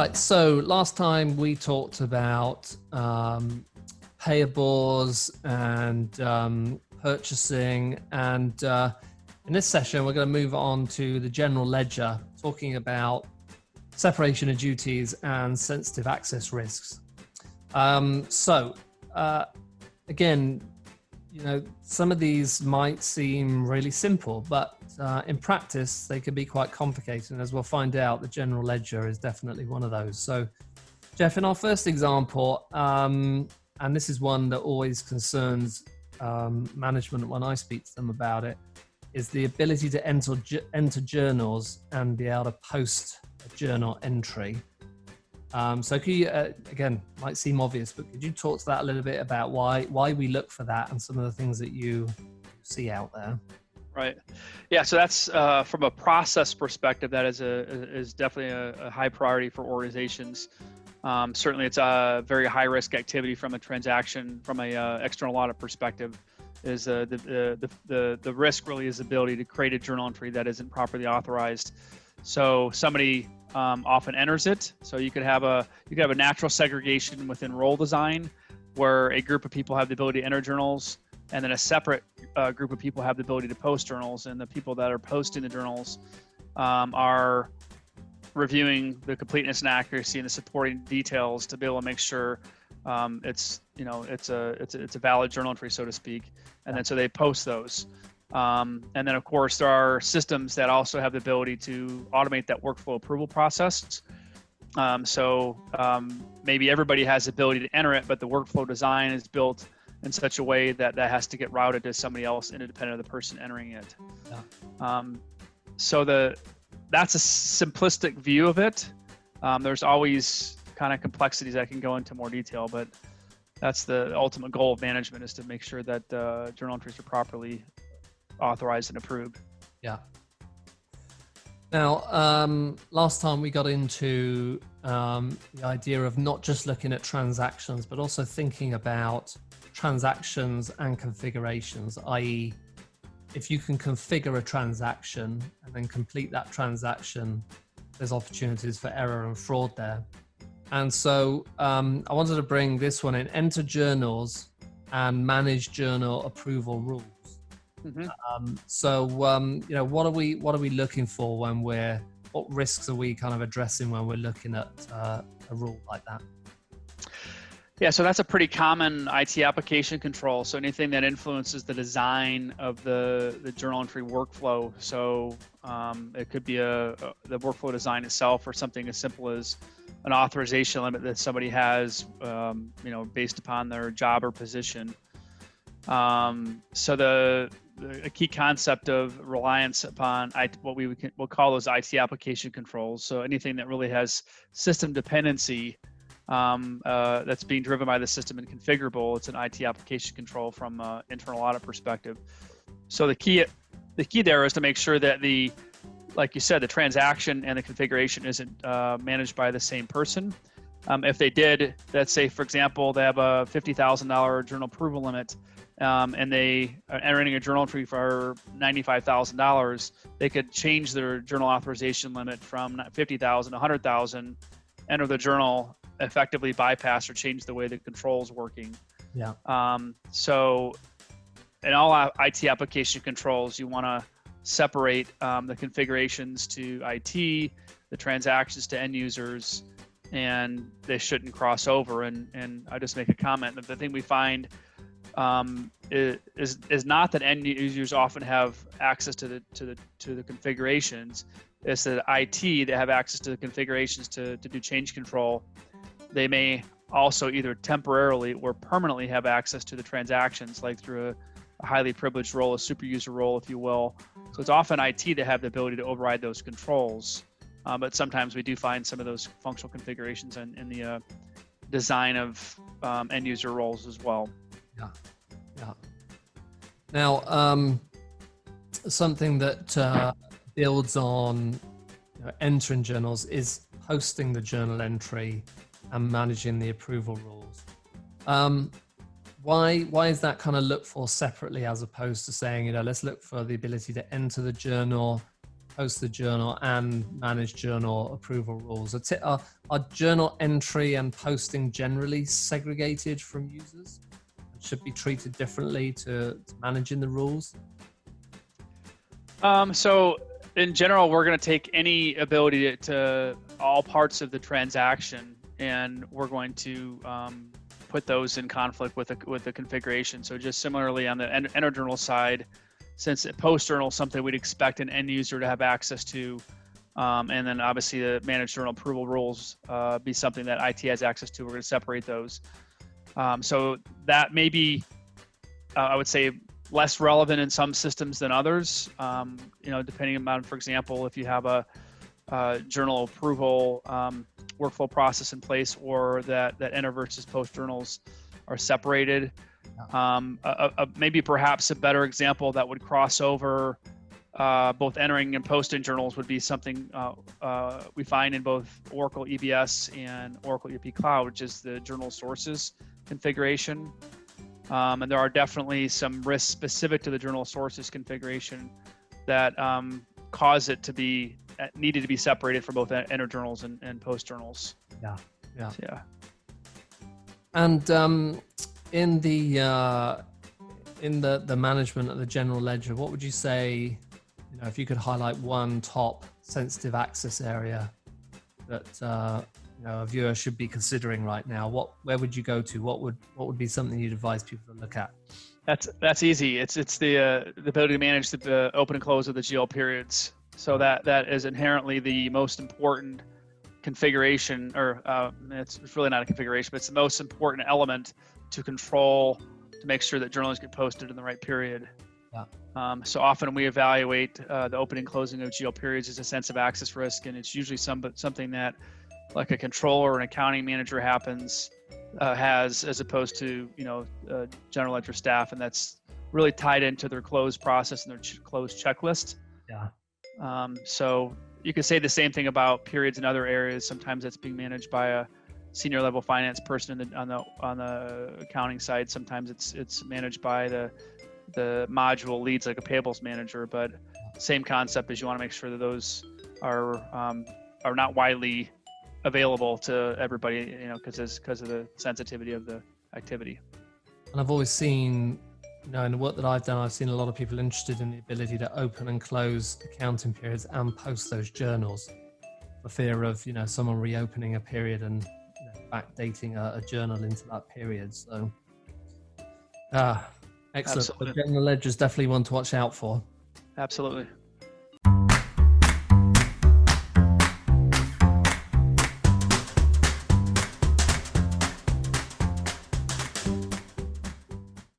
Right, so last time we talked about payables and purchasing, and in this session we're going to move on to the general ledger, talking about separation of duties and sensitive access risks. Again, you know, some of these might seem really simple, but in practice, they can be quite complicated. And as we'll find out, the general ledger is definitely one of those. So, Jeff, in our first example, and this is one that always concerns management when I speak to them about it, is the ability to enter journals and be able to post a journal entry. So could you, again, might seem obvious, but could you talk to that a little bit about why we look for that and some of the things that you see out there? Right. Yeah. So that's from a process perspective, that is definitely a high priority for organizations. Certainly, it's a very high risk activity from a transaction, from a external audit perspective. Is the risk really is the ability to create a journal entry that isn't properly authorized. So somebody often enters it. So you could have a natural segregation within role design, where a group of people have the ability to enter journals, and then a separate group of people have the ability to post journals, and the people that are posting the journals are reviewing the completeness and accuracy and the supporting details to be able to make sure it's a valid journal entry, so to speak. And then so they post those. And then of course there are systems that also have the ability to automate that workflow approval process. Maybe everybody has the ability to enter it, but the workflow design is built in such a way that has to get routed to somebody else independent of the person entering it. Yeah. That's a simplistic view of it. There's always kind of complexities that can go into more detail, but that's the ultimate goal of management, is to make sure that journal entries are properly authorized and approved. Yeah. Now, last time we got into the idea of not just looking at transactions, but also thinking about transactions and configurations, i.e., if you can configure a transaction and then complete that transaction, there's opportunities for error and fraud there. And so I wanted to bring this one in: enter journals and manage journal approval rules. Mm-hmm. What are we looking for what risks are we kind of addressing when we're looking at a rule like that? Yeah, so that's a pretty common IT application control. So anything that influences the design of the journal entry workflow. So it could be the workflow design itself, or something as simple as an authorization limit that somebody has, based upon their job or position. A key concept of reliance upon what we'll call those IT application controls. So anything that really has system dependency that's being driven by the system and configurable, it's an IT application control from an internal audit perspective. So the key there is to make sure that like you said, the transaction and the configuration isn't managed by the same person. If they did, let's say, for example, they have a $50,000 journal approval limit, and they are entering a journal entry for $95,000, they could change their journal authorization limit from $50,000 to $100,000, enter the journal, effectively bypass or change the way the control is working. Yeah. So in all IT application controls, you want to separate the configurations to IT, the transactions to end users, and they shouldn't cross over. And I just make a comment that the thing we find is not that end users often have access to the configurations. It's that IT that have access to the configurations to do change control. They may also either temporarily or permanently have access to the transactions, like through a highly privileged role, a super user role, if you will. So it's often IT that have the ability to override those controls. But sometimes we do find some of those functional configurations in the design of end user roles as well. Yeah. Now, something that builds on entering journals is posting the journal entry and managing the approval rules. Why is that kind of looked for separately, as opposed to saying, let's look for the ability to enter the journal post the journal and manage journal approval rules. Are journal entry and posting generally segregated from users? And should be treated differently to managing the rules? So in general, we're going to take any ability to all parts of the transaction, and we're going to put those in conflict with the configuration. So just similarly on the enter journal side, since post journal is something we'd expect an end user to have access to, and then obviously the managed journal approval rules be something that IT has access to, we're going to separate those. So that may be, I would say, less relevant in some systems than others. Depending on, for example, if you have a journal approval workflow process in place, or that enter versus post journals are separated. Maybe perhaps a better example that would cross over both entering and posting journals would be something we find in both Oracle EBS and Oracle ERP Cloud, which is the journal sources configuration. And there are definitely some risks specific to the journal sources configuration that cause it to be needed to be separated from both enter journals and post journals. Yeah. And in the management of the general ledger, what would you say, if you could highlight one top sensitive access area that a viewer should be considering right now, where would you go to? What would be something you'd advise people to look at? That's easy. It's the ability to manage the open and close of the GL periods. So that is inherently the most important configuration, or it's really not a configuration, but it's the most important element to control, to make sure that journals get posted in the right period. So often we evaluate the opening and closing of GL periods as a sensitive access risk, and it's usually something that, like a controller or an accounting manager has, as opposed to general ledger staff, and that's really tied into their close process and their close checklist. So you could say the same thing about periods in other areas. Sometimes that's being managed by a senior level finance person on the accounting side. Sometimes it's managed by the module leads, like a payables manager. But same concept, is you want to make sure that those are not widely available to everybody, because of the sensitivity of the activity. And I've always seen, in the work that I've done, I've seen a lot of people interested in the ability to open and close accounting periods and post those journals, for fear of someone reopening a period and backdating a journal into that period. So excellent. The general ledger is definitely one to watch out for. Absolutely.